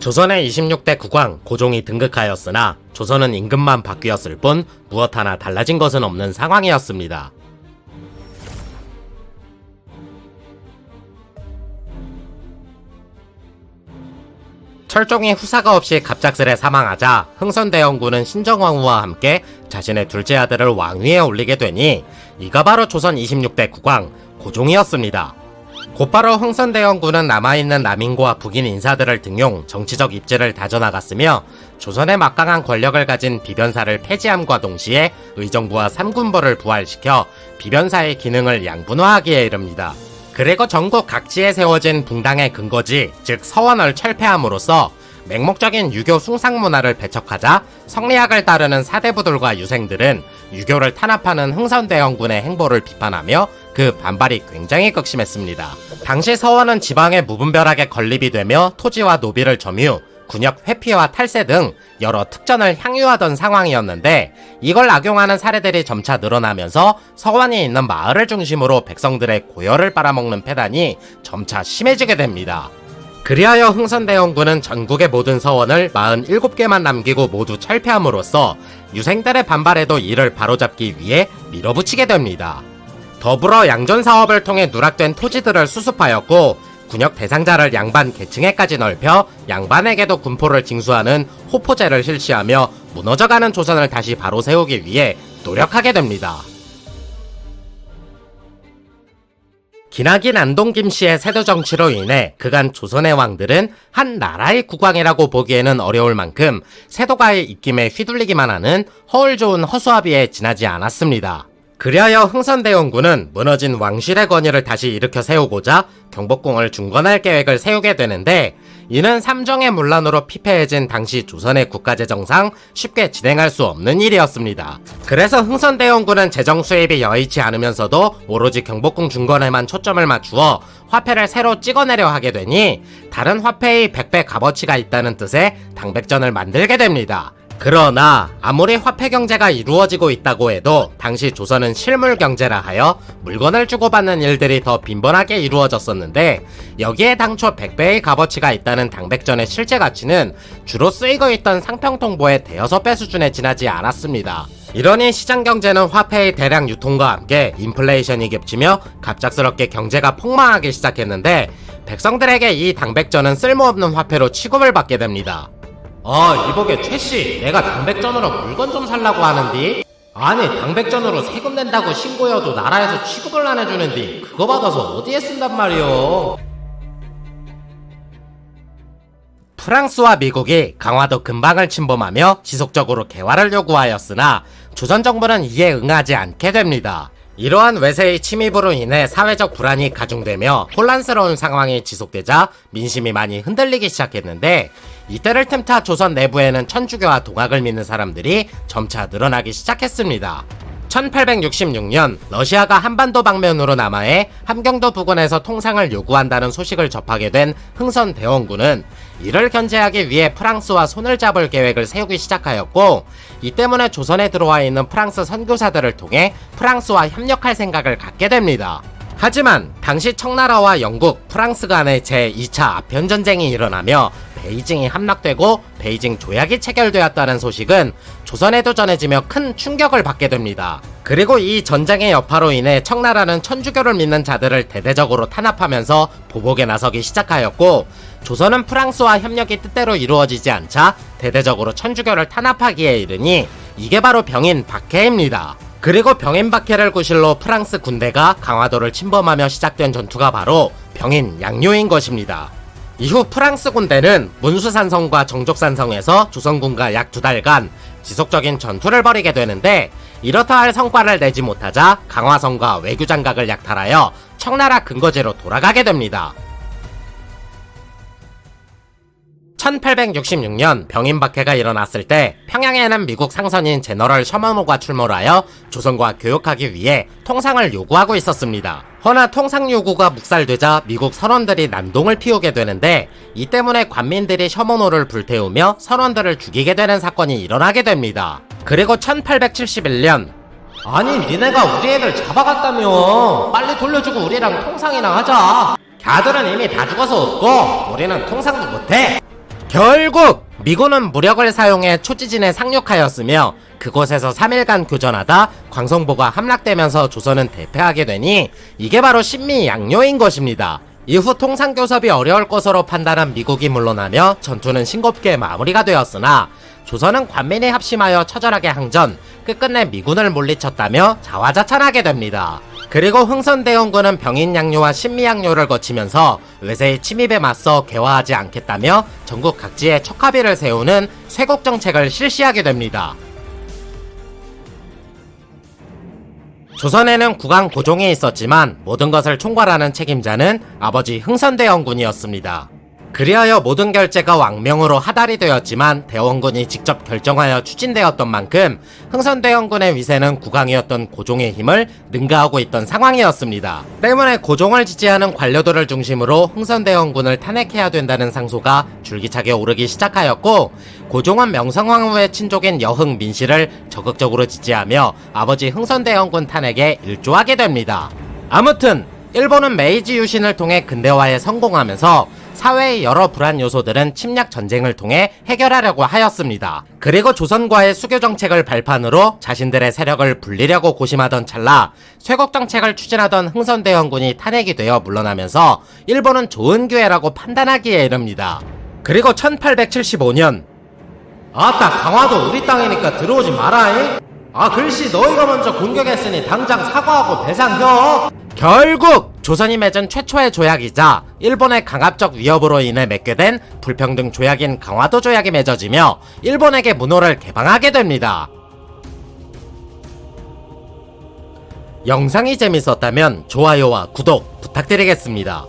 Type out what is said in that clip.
조선의 26대 국왕 고종이 등극하였으나 조선은 임금만 바뀌었을 뿐 무엇 하나 달라진 것은 없는 상황이었습니다. 철종이 후사가 없이 갑작스레 사망하자 흥선대원군은 신정왕후와 함께 자신의 둘째 아들을 왕위에 올리게 되니 이가 바로 조선 26대 국왕 고종이었습니다. 곧바로 흥선대원군은 남아있는 남인과 북인 인사들을 등용 정치적 입지를 다져나갔으며 조선의 막강한 권력을 가진 비변사를 폐지함과 동시에 의정부와 삼군부를 부활시켜 비변사의 기능을 양분화하기에 이릅니다. 그리고 전국 각지에 세워진 붕당의 근거지, 즉 서원을 철폐함으로써 맹목적인 유교 숭상 문화를 배척하자 성리학을 따르는 사대부들과 유생들은 유교를 탄압하는 흥선대원군의 행보를 비판하며 그 반발이 굉장히 극심했습니다. 당시 서원은 지방의 무분별하게 건립이 되며 토지와 노비를 점유, 군역 회피와 탈세 등 여러 특전을 향유하던 상황이었는데 이걸 악용하는 사례들이 점차 늘어나면서 서원이 있는 마을을 중심으로 백성들의 고열을 빨아먹는 패단이 점차 심해지게 됩니다. 그리하여 흥선대원군은 전국의 모든 서원을 47개만 남기고 모두 철폐함으로써 유생들의 반발에도 이를 바로잡기 위해 밀어붙이게 됩니다. 더불어 양존사업을 통해 누락된 토지들을 수습하였고 군역 대상자를 양반 계층에까지 넓혀 양반에게도 군포를 징수하는 호포제를 실시하며 무너져가는 조선을 다시 바로 세우기 위해 노력하게 됩니다. 기나긴 안동 김씨의 세도 정치로 인해 그간 조선의 왕들은 한 나라의 국왕이라고 보기에는 어려울 만큼 세도가의 입김에 휘둘리기만 하는 허울 좋은 허수아비에 지나지 않았습니다. 그리하여 흥선대원군은 무너진 왕실의 권위를 다시 일으켜 세우고자 경복궁을 중건할 계획을 세우게 되는데 이는 삼정의 문란으로 피폐해진 당시 조선의 국가재정상 쉽게 진행할 수 없는 일이었습니다. 그래서 흥선대원군은 재정 수입이 여의치 않으면서도 오로지 경복궁 중건에만 초점을 맞추어 화폐를 새로 찍어내려 하게 되니 다른 화폐의 100배 값어치가 있다는 뜻의 당백전을 만들게 됩니다. 그러나 아무리 화폐 경제가 이루어지고 있다고 해도 당시 조선은 실물 경제라 하여 물건을 주고받는 일들이 더 빈번하게 이루어졌었는데 여기에 당초 100배의 값어치가 있다는 당백전의 실제 가치는 주로 쓰이고 있던 상평통보의 대여섯 배 수준에 지나지 않았습니다. 이러니 시장 경제는 화폐의 대량 유통과 함께 인플레이션이 겹치며 갑작스럽게 경제가 폭망하기 시작했는데 백성들에게 이 당백전은 쓸모없는 화폐로 취급을 받게 됩니다. 이보게 최씨, 내가 당백전으로 물건 좀 살라고 하는디? 아니 당백전으로 세금 낸다고 신고여도 나라에서 취급을 안 해주는디 그거 받아서 어디에 쓴단 말이오? 프랑스와 미국이 강화도 근방을 침범하며 지속적으로 개화를 요구하였으나 조선 정부는 이에 응하지 않게 됩니다. 이러한 외세의 침입으로 인해 사회적 불안이 가중되며 혼란스러운 상황이 지속되자 민심이 많이 흔들리기 시작했는데 이때를 틈타 조선 내부에는 천주교와 동학을 믿는 사람들이 점차 늘어나기 시작했습니다. 1866년 러시아가 한반도 방면으로 남하해 함경도 부근에서 통상을 요구한다는 소식을 접하게 된 흥선대원군은 이를 견제하기 위해 프랑스와 손을 잡을 계획을 세우기 시작하였고 이 때문에 조선에 들어와 있는 프랑스 선교사들을 통해 프랑스와 협력할 생각을 갖게 됩니다. 하지만 당시 청나라와 영국, 프랑스 간의 제2차 아편전쟁이 일어나며 베이징이 함락되고 베이징 조약이 체결되었다는 소식은 조선에도 전해지며 큰 충격을 받게 됩니다. 그리고 이 전쟁의 여파로 인해 청나라는 천주교를 믿는 자들을 대대적으로 탄압하면서 보복에 나서기 시작하였고 조선은 프랑스와 협력이 뜻대로 이루어지지 않자 대대적으로 천주교를 탄압하기에 이르니 이게 바로 병인 박해입니다. 그리고 병인 박해를 구실로 프랑스 군대가 강화도를 침범하며 시작된 전투가 바로 병인 양요인 것입니다. 이후 프랑스 군대는 문수산성과 정족산성에서 조선군과 약 2달간 지속적인 전투를 벌이게 되는데 이렇다 할 성과를 내지 못하자 강화성과 외교장각을 약탈하여 청나라 근거지로 돌아가게 됩니다. 1866년 병인 박해가 일어났을 때 평양에는 미국 상선인 제너럴 셔먼호가 출몰하여 조선과 교역하기 위해 통상을 요구하고 있었습니다. 허나 통상 요구가 묵살되자 미국 선원들이 난동을 피우게 되는데 이 때문에 관민들이 셔먼호를 불태우며 선원들을 죽이게 되는 사건이 일어나게 됩니다. 그리고 1871년 아니 니네가 우리 애들 잡아갔다며 빨리 돌려주고 우리랑 통상이나 하자. 걔들은 이미 다 죽어서 없고 우리는 통상도 못해. 결국 미군은 무력을 사용해 초지진에 상륙하였으며 그곳에서 3일간 교전하다 광성보가 함락되면서 조선은 대패하게 되니 이게 바로 신미양요인 것입니다. 이후 통상교섭이 어려울 것으로 판단한 미국이 물러나며 전투는 싱겁게 마무리가 되었으나 조선은 관민이 합심하여 처절하게 항전, 끝끝내 미군을 물리쳤다며 자화자찬하게 됩니다. 그리고 흥선대원군은 병인양요와 신미양요를 거치면서 외세의 침입에 맞서 개화하지 않겠다며 전국 각지에 척화비를 세우는 쇄국정책을 실시하게 됩니다. 조선에는 국왕 고종이 있었지만 모든 것을 총괄하는 책임자는 아버지 흥선대원군이었습니다. 그리하여 모든 결제가 왕명으로 하달이 되었지만 대원군이 직접 결정하여 추진되었던 만큼 흥선대원군의 위세는 국왕이었던 고종의 힘을 능가하고 있던 상황이었습니다. 때문에 고종을 지지하는 관료들을 중심으로 흥선대원군을 탄핵해야 된다는 상소가 줄기차게 오르기 시작하였고, 고종은 명성황후의 친족인 여흥 민씨를 적극적으로 지지하며 아버지 흥선대원군 탄핵에 일조하게 됩니다. 아무튼 일본은 메이지 유신을 통해 근대화에 성공하면서 사회의 여러 불안 요소들은 침략 전쟁을 통해 해결하려고 하였습니다. 그리고 조선과의 수교 정책을 발판으로 자신들의 세력을 불리려고 고심하던 찰나 쇄국 정책을 추진하던 흥선대원군이 탄핵이 되어 물러나면서 일본은 좋은 기회라고 판단하기에 이릅니다. 그리고 1875년 아따, 강화도 우리 땅이니까 들어오지 마라잉. 글씨 너희가 먼저 공격했으니 당장 사과하고 배상혀. 결국 조선이 맺은 최초의 조약이자 일본의 강압적 위협으로 인해 맺게 된 불평등 조약인 강화도 조약이 맺어지며 일본에게 문호를 개방하게 됩니다. 영상이 재밌었다면 좋아요와 구독 부탁드리겠습니다.